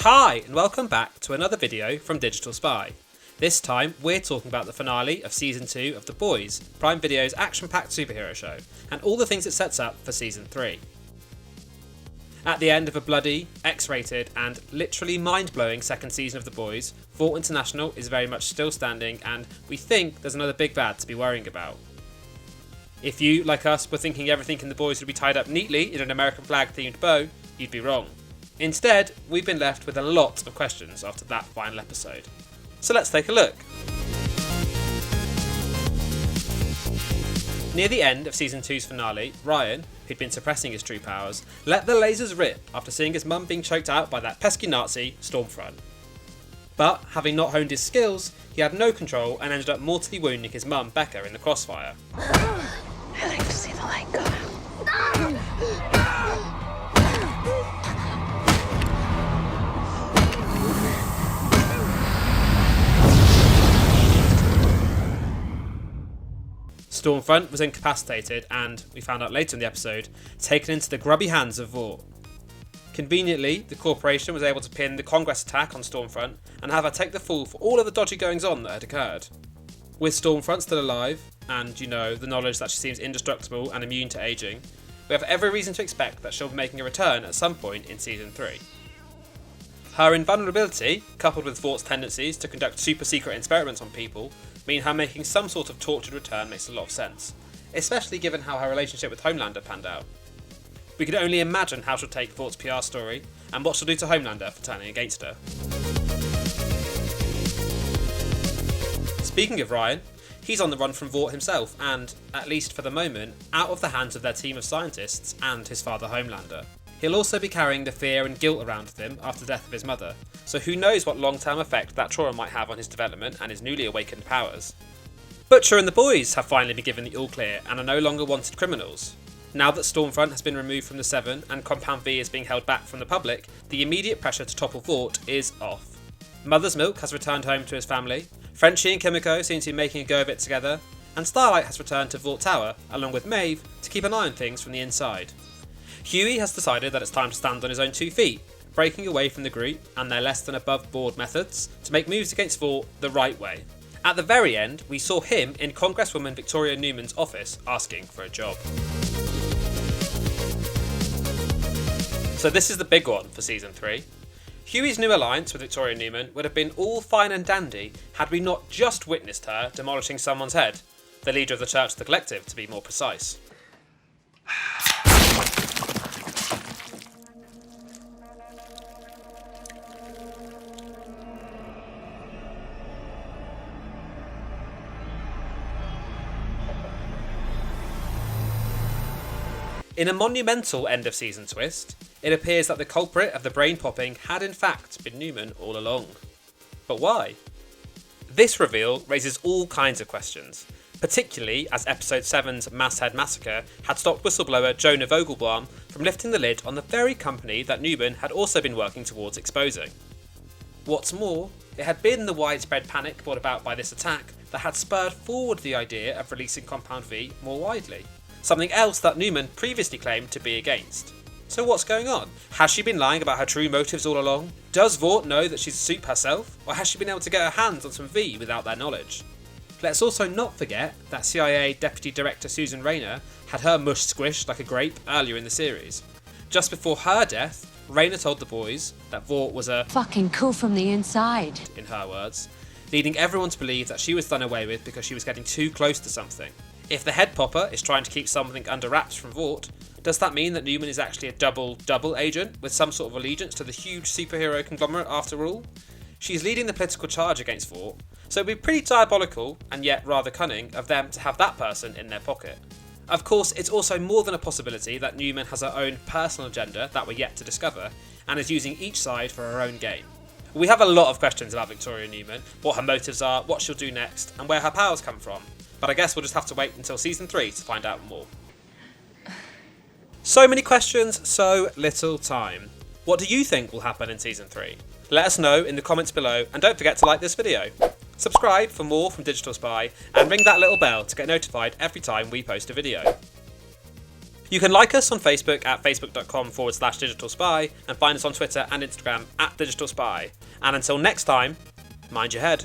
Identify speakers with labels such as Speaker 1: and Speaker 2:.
Speaker 1: Hi and welcome back to another video from Digital Spy. This time we're talking about the finale of Season 2 of The Boys, Prime Video's action-packed superhero show, and all the things it sets up for Season 3. At the end of a bloody, X-rated and literally mind-blowing second season of The Boys, Vought International is very much still standing and we think there's another big bad to be worrying about. If you, like us, were thinking everything in The Boys would be tied up neatly in an American flag-themed bow, you'd be wrong. Instead, we've been left with a lot of questions after that final episode. So let's take a look. Near the end of Season 2's finale, Ryan, who'd been suppressing his true powers, let the lasers rip after seeing his mum being choked out by that pesky Nazi, Stormfront. But, having not honed his skills, he had no control and ended up mortally wounding his mum, Becca, in the crossfire.
Speaker 2: I like to see the light go out.
Speaker 1: Stormfront was incapacitated and, we found out later in the episode, taken into the grubby hands of Vought. Conveniently, the corporation was able to pin the Congress attack on Stormfront and have her take the fall for all of the dodgy goings-on that had occurred. With Stormfront still alive, and, the knowledge that she seems indestructible and immune to aging, we have every reason to expect that she'll be making a return at some point in Season 3. Her invulnerability, coupled with Vaught's tendencies to conduct super-secret experiments on people, mean her making some sort of tortured return makes a lot of sense, especially given how her relationship with Homelander panned out. We could only imagine how she'll take Vaught's PR story, and what she'll do to Homelander for turning against her. Speaking of Ryan, he's on the run from Vought himself and, at least for the moment, out of the hands of their team of scientists and his father Homelander. He'll also be carrying the fear and guilt around with him after the death of his mother, so who knows what long-term effect that trauma might have on his development and his newly awakened powers. Butcher and the boys have finally been given the all-clear and are no longer wanted criminals. Now that Stormfront has been removed from the Seven and Compound V is being held back from the public, the immediate pressure to topple Vought is off. Mother's Milk has returned home to his family, Frenchie and Kimiko seem to be making a go of it together, and Starlight has returned to Vought Tower, along with Maeve, to keep an eye on things from the inside. Huey has decided that it's time to stand on his own 2 feet, breaking away from the group and their less than above board methods to make moves against Vought the right way. At the very end, we saw him in Congresswoman Victoria Newman's office asking for a job. So this is the big one for Season 3. Huey's new alliance with Victoria Newman would have been all fine and dandy had we not just witnessed her demolishing someone's head, the leader of the Church of the Collective to be more precise. In a monumental end of season twist, it appears that the culprit of the brain popping had in fact been Newman all along. But why? This reveal raises all kinds of questions, particularly as episode 7's Masthead Massacre had stopped whistleblower Jonah Vogelbaum from lifting the lid on the very company that Newman had also been working towards exposing. What's more, it had been the widespread panic brought about by this attack that had spurred forward the idea of releasing Compound V more widely. Something else that Newman previously claimed to be against. So what's going on? Has she been lying about her true motives all along? Does Vought know that she's a supe herself? Or has she been able to get her hands on some V without their knowledge? Let's also not forget that CIA Deputy Director Susan Rayner had her mush squished like a grape earlier in the series. Just before her death, Rayner told the boys that Vought was a
Speaker 2: fucking coup from the inside,
Speaker 1: in her words, leading everyone to believe that she was done away with because she was getting too close to something. If the head popper is trying to keep something under wraps from Vought, does that mean that Newman is actually a double agent with some sort of allegiance to the huge superhero conglomerate after all? She's leading the political charge against Vought, so it would be pretty diabolical and yet rather cunning of them to have that person in their pocket. Of course, it's also more than a possibility that Newman has her own personal agenda that we're yet to discover, and is using each side for her own gain. We have a lot of questions about Victoria Newman, what her motives are, what she'll do next, and where her powers come from. But I guess we'll just have to wait until Season 3 to find out more. So many questions, so little time. What do you think will happen in Season 3? Let us know in the comments below, and don't forget to like this video. Subscribe for more from Digital Spy, and ring that little bell to get notified every time we post a video. You can like us on Facebook at facebook.com/Digital Spy and find us on Twitter and Instagram at Digital Spy. And until next time, mind your head.